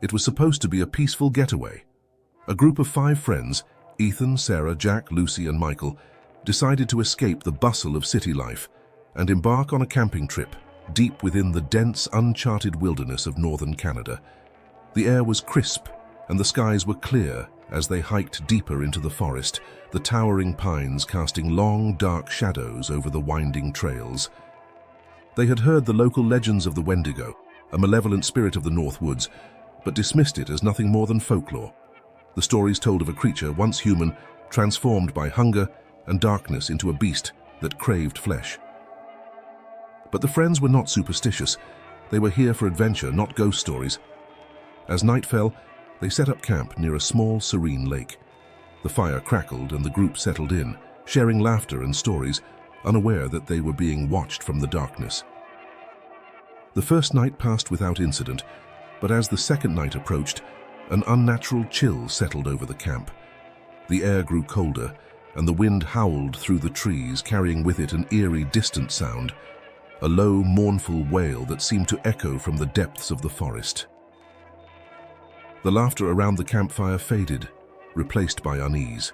It was supposed to be a peaceful getaway. A group of 5 friends, Ethan, Sarah, Jack, Lucy, and Michael, decided to escape the bustle of city life and embark on a camping trip deep within the dense, uncharted wilderness of northern Canada. The air was crisp and the skies were clear as they hiked deeper into the forest, the towering pines casting long, dark shadows over the winding trails. They had heard the local legends of the Wendigo, a malevolent spirit of the North Woods, but dismissed it as nothing more than folklore. The stories told of a creature once human, transformed by hunger and darkness into a beast that craved flesh. But the friends were not superstitious. They were here for adventure, not ghost stories. As night fell, they set up camp near a small, serene lake. The fire crackled and the group settled in, sharing laughter and stories, unaware that they were being watched from the darkness. The first night passed without incident, but as the second night approached, an unnatural chill settled over the camp. The air grew colder, and the wind howled through the trees, carrying with it an eerie, distant sound, a low, mournful wail that seemed to echo from the depths of the forest. The laughter around the campfire faded, replaced by unease.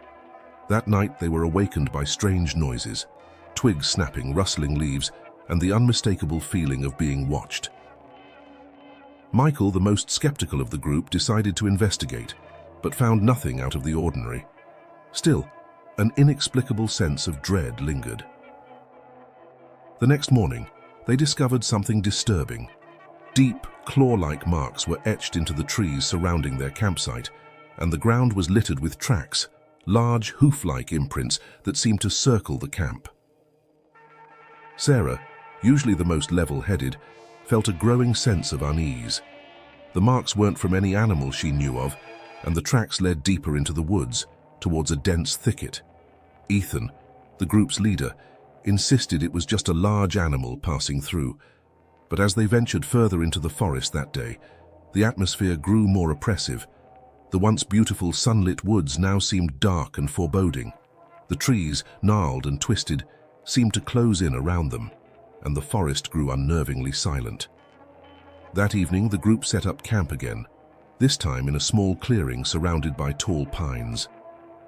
That night they were awakened by strange noises, twigs snapping, rustling leaves, and the unmistakable feeling of being watched. Michael, the most skeptical of the group, decided to investigate, but found nothing out of the ordinary. Still, an inexplicable sense of dread lingered. The next morning, they discovered something disturbing. Deep, claw-like marks were etched into the trees surrounding their campsite, and the ground was littered with tracks, large hoof-like imprints that seemed to circle the camp. Sarah, usually the most level-headed, felt a growing sense of unease. The marks weren't from any animal she knew of, and the tracks led deeper into the woods, towards a dense thicket. Ethan, the group's leader, insisted it was just a large animal passing through. But as they ventured further into the forest that day, the atmosphere grew more oppressive. The once beautiful sunlit woods now seemed dark and foreboding. The trees, gnarled and twisted, seemed to close in around them, and the forest grew unnervingly silent. That evening, the group set up camp again, this time in a small clearing surrounded by tall pines.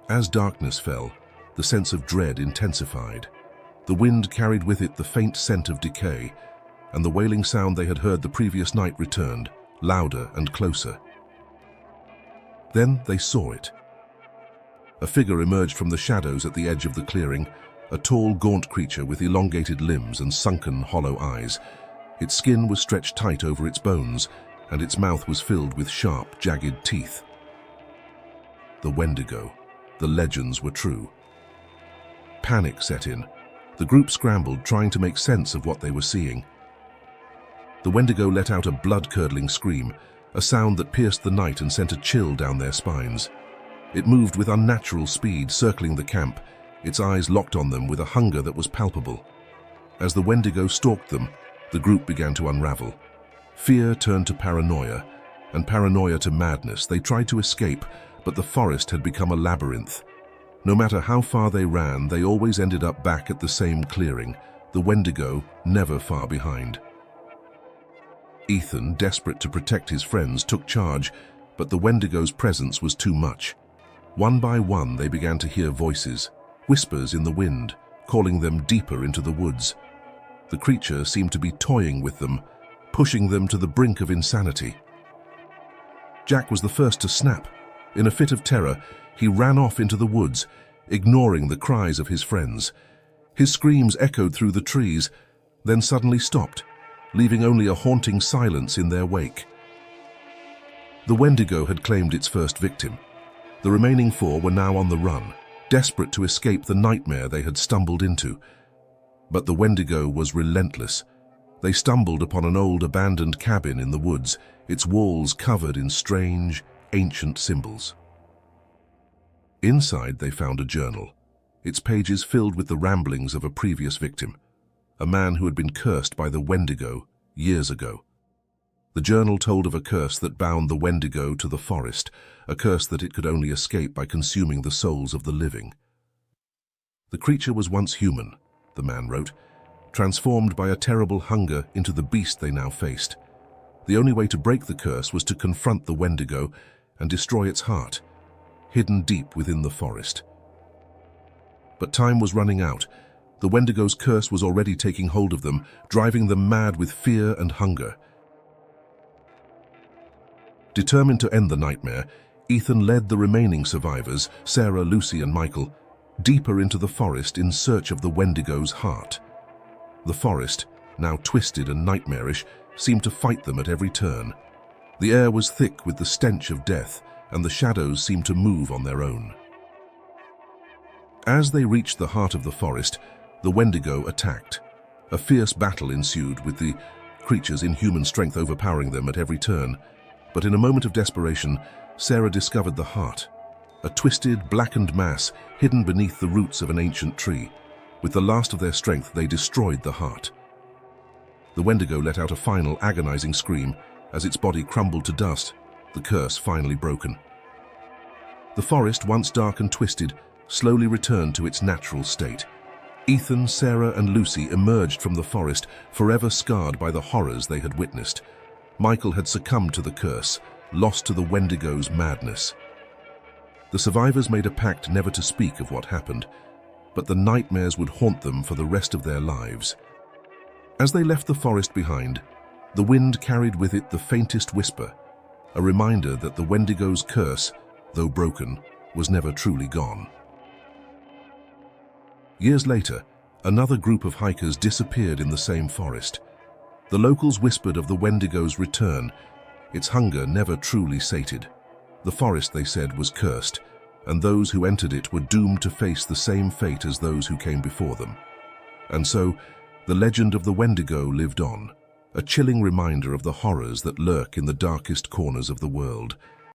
As darkness fell, the sense of dread intensified. The wind carried with it the faint scent of decay, and the wailing sound they had heard the previous night returned, louder and closer. Then they saw it. A figure emerged from the shadows at the edge of the clearing, a tall, gaunt creature with elongated limbs and sunken, hollow eyes. Its skin was stretched tight over its bones, and its mouth was filled with sharp, jagged teeth. The Wendigo. The legends were true. Panic set in. The group scrambled, trying to make sense of what they were seeing. The Wendigo let out a blood-curdling scream, a sound that pierced the night and sent a chill down their spines. It moved with unnatural speed, circling the camp, its eyes locked on them with a hunger that was palpable. As the Wendigo stalked them, the group began to unravel. Fear turned to paranoia, and paranoia to madness. They tried to escape, but the forest had become a labyrinth. No matter how far they ran, they always ended up back at the same clearing, the Wendigo never far behind. Ethan, desperate to protect his friends, took charge, but the Wendigo's presence was too much. One by one, they began to hear voices, whispers in the wind, calling them deeper into the woods. The creature seemed to be toying with them, pushing them to the brink of insanity. Jack was the first to snap. In a fit of terror, he ran off into the woods, ignoring the cries of his friends. His screams echoed through the trees, then suddenly stopped, leaving only a haunting silence in their wake. The Wendigo had claimed its first victim. The remaining 4 were now on the run, desperate to escape the nightmare they had stumbled into. But the Wendigo was relentless. They stumbled upon an old abandoned cabin in the woods, its walls covered in strange, ancient symbols. Inside they found a journal, its pages filled with the ramblings of a previous victim, a man who had been cursed by the Wendigo years ago. The journal told of a curse that bound the Wendigo to the forest, a curse that it could only escape by consuming the souls of the living. The creature was once human, the man wrote, transformed by a terrible hunger into the beast they now faced. The only way to break the curse was to confront the Wendigo and destroy its heart, hidden deep within the forest. But time was running out. The Wendigo's curse was already taking hold of them, driving them mad with fear and hunger. Determined to end the nightmare, Ethan led the remaining survivors, Sarah, Lucy, and Michael, deeper into the forest in search of the Wendigo's heart. The forest, now twisted and nightmarish, seemed to fight them at every turn. The air was thick with the stench of death, and the shadows seemed to move on their own. As they reached the heart of the forest, the Wendigo attacked. A fierce battle ensued, with the creature's inhuman strength overpowering them at every turn. But in a moment of desperation, Sarah discovered the heart, a twisted, blackened mass hidden beneath the roots of an ancient tree. With the last of their strength, they destroyed the heart. The Wendigo let out a final, agonizing scream as its body crumbled to dust, the curse finally broken. The forest, once dark and twisted, slowly returned to its natural state. Ethan, Sarah, and Lucy emerged from the forest, forever scarred by the horrors they had witnessed. Michael had succumbed to the curse, lost to the Wendigo's madness. The survivors made a pact never to speak of what happened, but the nightmares would haunt them for the rest of their lives. As they left the forest behind, the wind carried with it the faintest whisper, a reminder that the Wendigo's curse, though broken, was never truly gone. Years later, another group of hikers disappeared in the same forest. The locals whispered of the Wendigo's return, its hunger never truly sated. The forest, they said, was cursed, and those who entered it were doomed to face the same fate as those who came before them. And so, the legend of the Wendigo lived on, a chilling reminder of the horrors that lurk in the darkest corners of the world.